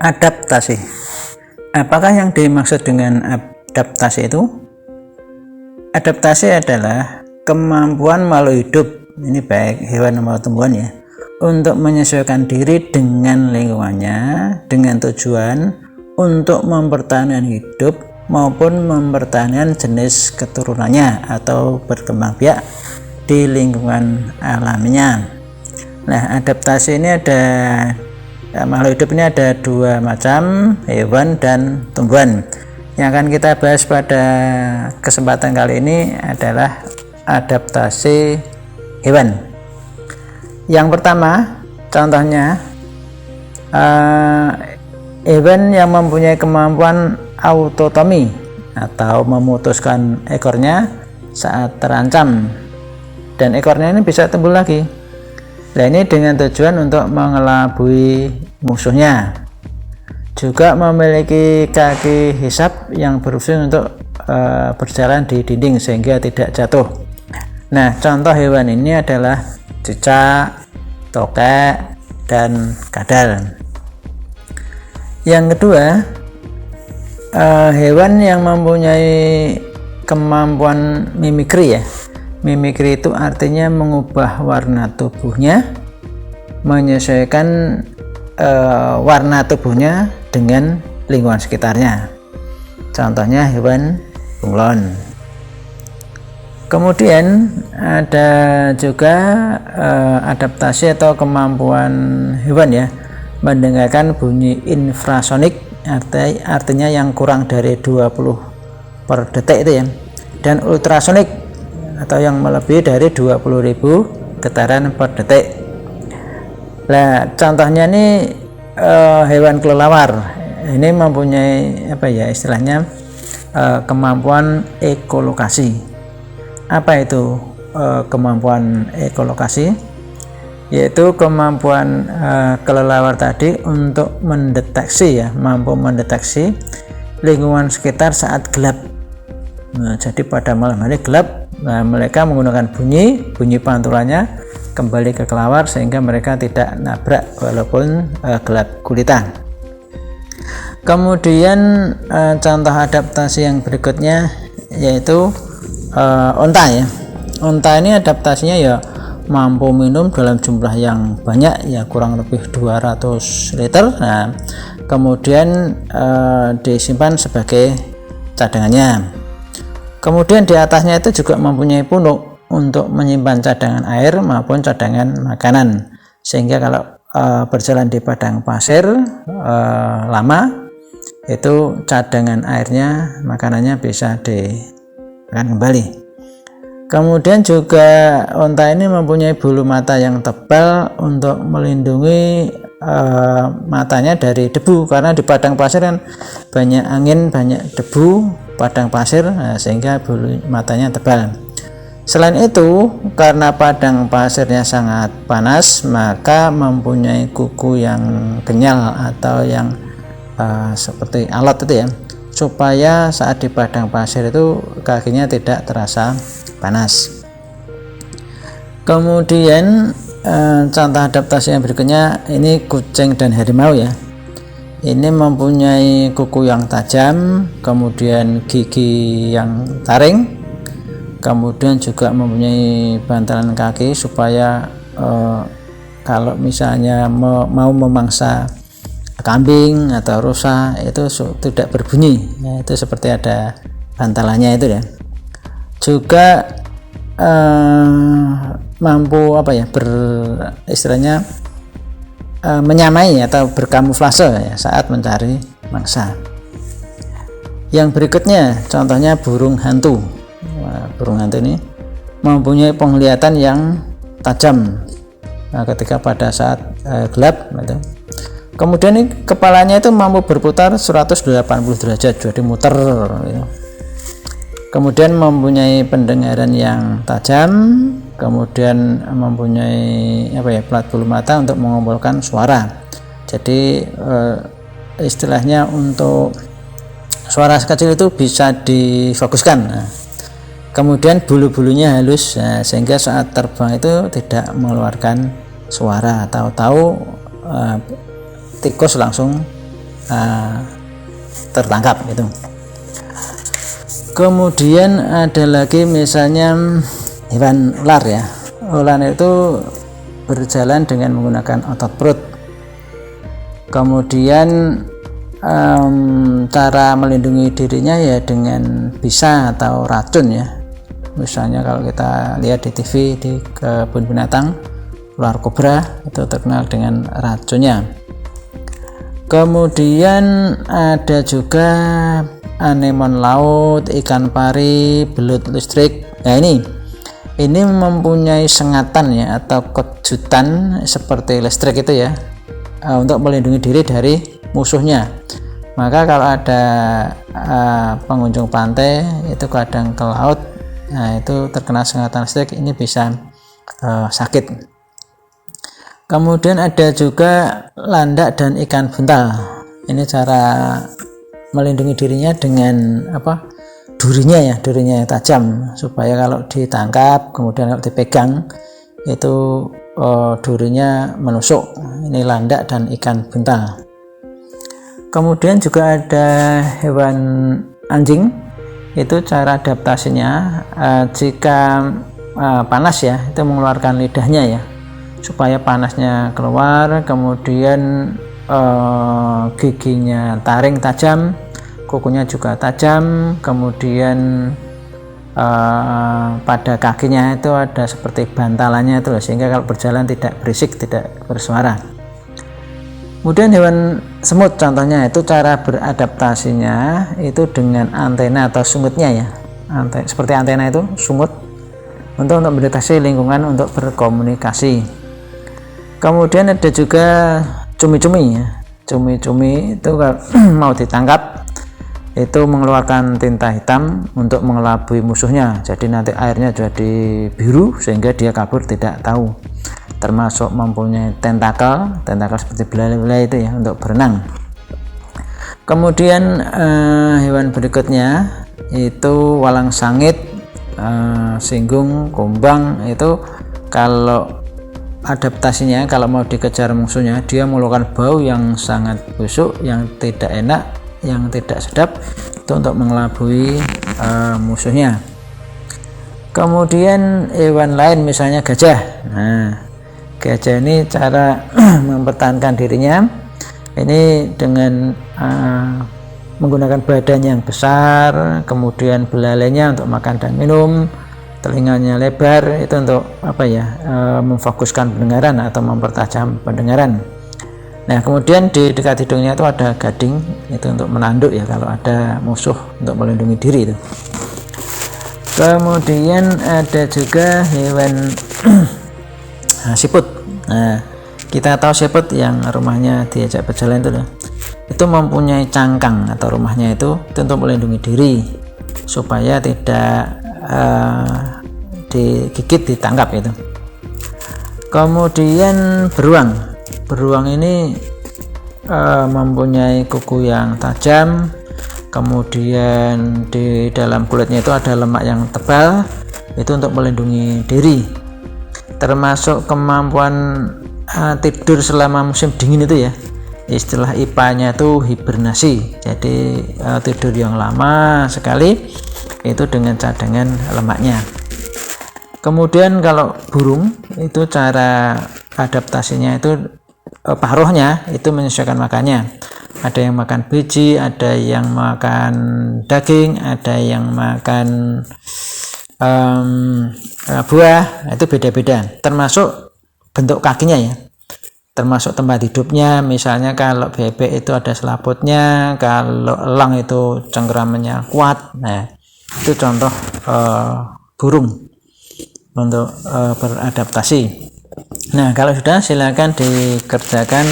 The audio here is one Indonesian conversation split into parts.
Adaptasi. Apakah yang dimaksud dengan adaptasi itu? Adaptasi adalah kemampuan makhluk hidup, ini baik hewan maupun tumbuhan ya, untuk menyesuaikan diri dengan lingkungannya dengan tujuan untuk mempertahankan hidup maupun mempertahankan jenis keturunannya atau berkembang biak di lingkungan alaminya. Nah, adaptasi ini ada makhluk hidup ini ada dua macam, hewan dan tumbuhan. Yang akan kita bahas pada kesempatan kali ini adalah adaptasi hewan. Yang pertama, contohnya hewan yang mempunyai kemampuan autotomi atau memutuskan ekornya saat terancam, dan ekornya ini bisa tumbuh lagi. Nah, ini dengan tujuan untuk mengelabui musuhnya. Juga memiliki kaki hisap yang berfungsi untuk berjalan di dinding sehingga tidak jatuh. Nah, contoh hewan ini adalah cicak, tokek, dan kadal. Yang kedua, hewan yang mempunyai kemampuan mimikri ya. Mimikri itu artinya mengubah warna tubuhnya, menyesuaikan warna tubuhnya dengan lingkungan sekitarnya. Contohnya hewan bunglon. Kemudian ada juga adaptasi atau kemampuan hewan ya, mendengarkan bunyi infrasonik, artinya yang kurang dari 20 per detik itu ya, dan ultrasonik atau yang melebihi dari 20.000 getaran per detik. Nah, contohnya ini hewan kelelawar. Ini mempunyai istilahnya kemampuan ekolokasi. Apa itu kemampuan ekolokasi? Yaitu kemampuan kelelawar tadi untuk mendeteksi mampu mendeteksi lingkungan sekitar saat gelap. Nah, jadi pada malam hari gelap, mereka menggunakan bunyi pantulannya kembali ke kelelawar sehingga mereka tidak nabrak walaupun gelap gulita. Kemudian contoh adaptasi yang berikutnya yaitu onta ya. Onta ini adaptasinya ya mampu minum dalam jumlah yang banyak ya, kurang lebih 200 liter. Nah, kemudian disimpan sebagai cadangannya. Kemudian di atasnya itu juga mempunyai punuk untuk menyimpan cadangan air maupun cadangan makanan, sehingga kalau berjalan di padang pasir lama itu cadangan airnya, makanannya bisa dimakan kembali. Kemudian juga onta ini mempunyai bulu mata yang tebal untuk melindungi matanya dari debu, karena di padang pasir kan banyak angin, banyak debu padang pasir, sehingga bulu matanya tebal. Selain itu, karena padang pasirnya sangat panas, maka mempunyai kuku yang kenyal atau yang seperti alat itu ya, supaya saat di padang pasir itu kakinya tidak terasa panas. Kemudian contoh adaptasi yang berikutnya ini kucing dan harimau ya. Ini mempunyai kuku yang tajam, kemudian gigi yang taring, kemudian juga mempunyai bantalan kaki supaya kalau misalnya mau memangsa kambing atau rusa itu tidak berbunyi ya, itu seperti ada bantalannya itu ya. Juga mampu istilahnya menyamai atau berkamuflase ya, saat mencari mangsa. Yang berikutnya contohnya burung hantu. Burung hantu ini mempunyai penglihatan yang tajam ketika pada saat gelap gitu. Kemudian ini kepalanya itu mampu berputar 180 derajat, jadi muter gitu. Kemudian mempunyai pendengaran yang tajam, kemudian mempunyai plat bulu mata untuk mengumpulkan suara. Jadi istilahnya untuk suara kecil itu bisa difokuskan. Kemudian bulu-bulunya halus, sehingga saat terbang itu tidak mengeluarkan suara. Tahu-tahu tikus langsung tertangkap gitu. Kemudian ada lagi misalnya hewan ular ya. Ular itu berjalan dengan menggunakan otot perut. Kemudian cara melindungi dirinya ya dengan bisa atau racun ya. Misalnya kalau kita lihat di TV di kebun binatang, ular kobra itu terkenal dengan racunnya. Kemudian ada juga anemon laut, ikan pari, belut listrik. Nah ini mempunyai sengatan ya atau kejutan seperti listrik itu ya, untuk melindungi diri dari musuhnya. Maka kalau ada pengunjung pantai itu kadang ke laut, nah itu terkena sengatan listrik, ini bisa sakit. Kemudian ada juga landak dan ikan buntal. Ini cara melindungi dirinya dengan durinya yang tajam, supaya kalau ditangkap kemudian kalau dipegang itu durinya menusuk. Ini landak dan ikan buntal. Kemudian juga ada hewan anjing. Itu cara adaptasinya, jika panas ya itu mengeluarkan lidahnya ya supaya panasnya keluar. Kemudian giginya taring tajam, kukunya juga tajam. Kemudian pada kakinya itu ada seperti bantalannya itu, sehingga kalau berjalan tidak berisik, tidak bersuara. Kemudian hewan semut contohnya, itu cara beradaptasinya itu dengan antena atau sungutnya ya, seperti antena itu sumut untuk mendeteksi lingkungan untuk berkomunikasi. Kemudian ada juga cumi-cumi ya. Cumi-cumi itu kalau mau ditangkap itu mengeluarkan tinta hitam untuk mengelabui musuhnya, jadi nanti airnya jadi biru sehingga dia kabur tidak tahu. Termasuk mempunyai tentakel seperti belalai-belalai itu ya untuk berenang. Kemudian hewan berikutnya itu walang sangit, singgung, kumbang. Itu kalau adaptasinya, kalau mau dikejar musuhnya, dia mengeluarkan bau yang sangat busuk, yang tidak enak, yang tidak sedap, itu untuk mengelabui musuhnya. Kemudian hewan lain misalnya gajah. Nah, gajah ini cara mempertahankan dirinya ini dengan menggunakan badan yang besar, kemudian belalainya untuk makan dan minum, telinganya lebar itu untuk memfokuskan pendengaran atau mempertajam pendengaran. Nah, kemudian di dekat hidungnya itu ada gading, itu untuk menanduk ya kalau ada musuh, untuk melindungi diri itu. Kemudian ada juga hewan siput. Nah, kita tahu siput yang rumahnya diajak berjalan itu mempunyai cangkang atau rumahnya itu untuk melindungi diri supaya tidak digigit, ditangkap itu. Kemudian beruang ini mempunyai kuku yang tajam, kemudian di dalam kulitnya itu ada lemak yang tebal, itu untuk melindungi diri. Termasuk kemampuan tidur selama musim dingin itu ya, istilah IPA-nya itu hibernasi, jadi tidur yang lama sekali itu dengan cadangan lemaknya. Kemudian kalau burung itu cara adaptasinya itu paruhnya itu menyesuaikan makannya. Ada yang makan biji, ada yang makan daging, ada yang makan buah, itu beda-beda. Termasuk bentuk kakinya ya, termasuk tempat hidupnya. Misalnya kalau bebek itu ada selaputnya, kalau elang itu cengkeramannya kuat. Nah, itu contoh burung untuk beradaptasi. Nah, kalau sudah silakan dikerjakan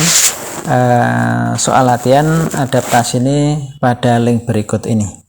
soal latihan adaptasi ini pada link berikut ini.